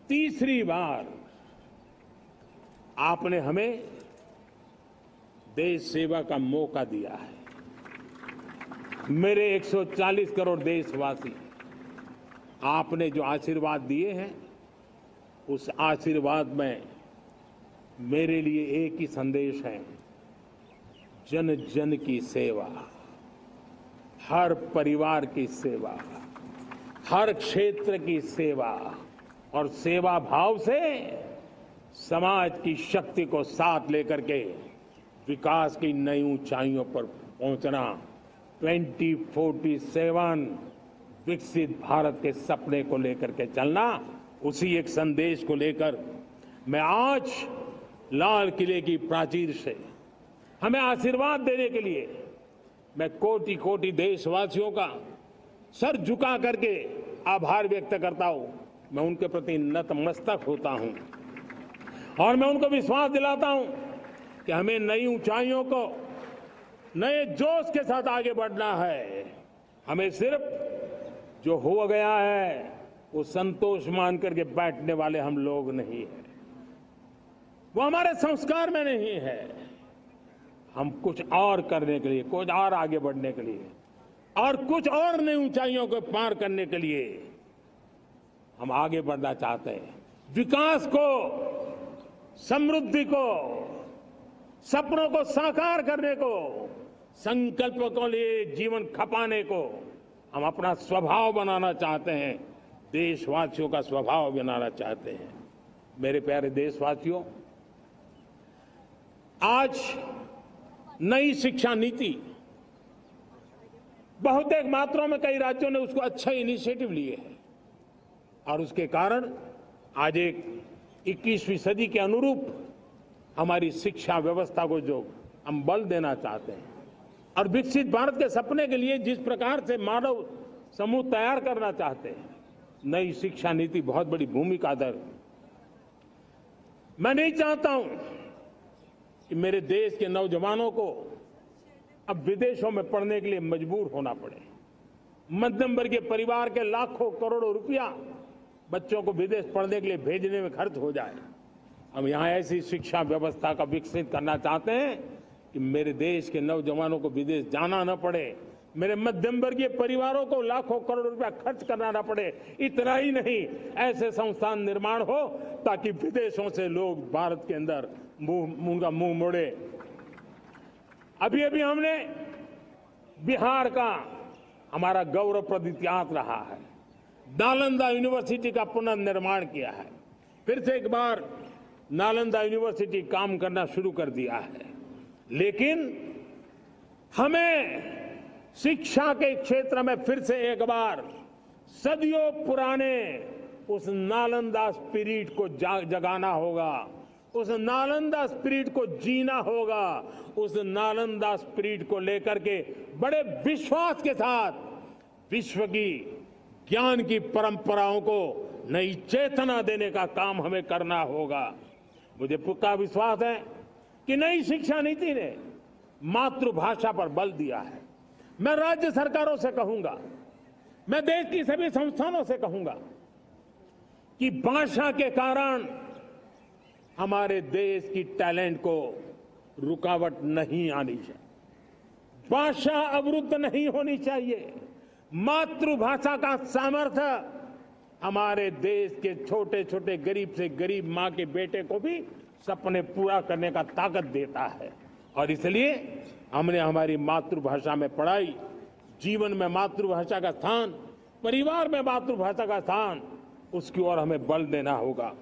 तीसरी बार आपने हमें देश सेवा का मौका दिया है। मेरे 140 करोड़ देशवासी, आपने जो आशीर्वाद दिए हैं, उस आशीर्वाद में मेरे लिए एक ही संदेश है, जन जन की सेवा, हर परिवार की सेवा, हर क्षेत्र की सेवा और सेवा भाव से समाज की शक्ति को साथ लेकर के विकास की नई ऊंचाइयों पर पहुंचना, 2047 विकसित भारत के सपने को लेकर के चलना, उसी एक संदेश को लेकर मैं आज लाल किले की प्राचीर से हमें आशीर्वाद देने के लिए मैं कोटि कोटि देशवासियों का सर झुका करके आभार व्यक्त करता हूं। मैं उनके प्रति नतमस्तक होता हूं और मैं उनको विश्वास दिलाता हूं कि हमें नई ऊंचाइयों को नए जोश के साथ आगे बढ़ना है। हमें सिर्फ जो हो गया है वो संतोष मान करके बैठने वाले हम लोग नहीं हैं, वो हमारे संस्कार में नहीं है। हम कुछ और करने के लिए, कुछ और आगे बढ़ने के लिए और कुछ और नई ऊंचाइयों को पार करने के लिए हम आगे बढ़ना चाहते हैं। विकास को, समृद्धि को, सपनों को साकार करने को, संकल्प को लिए जीवन खपाने को हम अपना स्वभाव बनाना चाहते हैं, देशवासियों का स्वभाव बनाना चाहते हैं। मेरे प्यारे देशवासियों, आज नई शिक्षा नीति बहुत एक मात्रा में कई राज्यों ने उसको अच्छा इनिशिएटिव लिए हैं और उसके कारण आज एक 21वीं सदी के अनुरूप हमारी शिक्षा व्यवस्था को जो हम बल देना चाहते हैं और विकसित भारत के सपने के लिए जिस प्रकार से मानव समूह तैयार करना चाहते हैं, नई शिक्षा नीति बहुत बड़ी भूमिका अदा। मैं नहीं चाहता हूं कि मेरे देश के नौजवानों को अब विदेशों में पढ़ने के लिए मजबूर होना पड़े। मध्यम वर्गीय परिवार के लाखों करोड़ों रुपया बच्चों को विदेश पढ़ने के लिए भेजने में खर्च हो जाए। हम यहां ऐसी शिक्षा व्यवस्था का विकसित करना चाहते हैं कि मेरे देश के नौजवानों को विदेश जाना न पड़े, मेरे मध्यम वर्गीय परिवारों को लाखों करोड़ रुपया खर्च करना न पड़े। इतना ही नहीं, ऐसे संस्थान निर्माण हो ताकि विदेशों से लोग भारत के अंदर उनका मुंह मोड़े। अभी अभी हमने बिहार का हमारा गौरवप्रद इतिहास रहा है, नालंदा यूनिवर्सिटी का पुनर्निर्माण किया है। फिर से एक बार नालंदा यूनिवर्सिटी काम करना शुरू कर दिया है, लेकिन हमें शिक्षा के क्षेत्र में फिर से एक बार सदियों पुराने उस नालंदा स्पिरिट को जगाना होगा, उस नालंदा स्पिरिट को जीना होगा, उस नालंदा स्पिरिट को लेकर के बड़े विश्वास के साथ विश्व की ज्ञान की परंपराओं को नई चेतना देने का काम हमें करना होगा। मुझे पक्का विश्वास है कि नई शिक्षा नीति ने मातृभाषा पर बल दिया है। मैं राज्य सरकारों से कहूंगा, मैं देश की सभी संस्थानों से कहूंगा कि भाषा के कारण हमारे देश की टैलेंट को रुकावट नहीं आनी चाहिए, भाषा अवरुद्ध नहीं होनी चाहिए। मातृभाषा का सामर्थ्य हमारे देश के छोटे छोटे गरीब से गरीब मां के बेटे को भी सपने पूरा करने का ताकत देता है और इसलिए हमने हमारी मातृभाषा में पढ़ाई, जीवन में मातृभाषा का स्थान, परिवार में मातृभाषा का स्थान, उसकी ओर हमें बल देना होगा।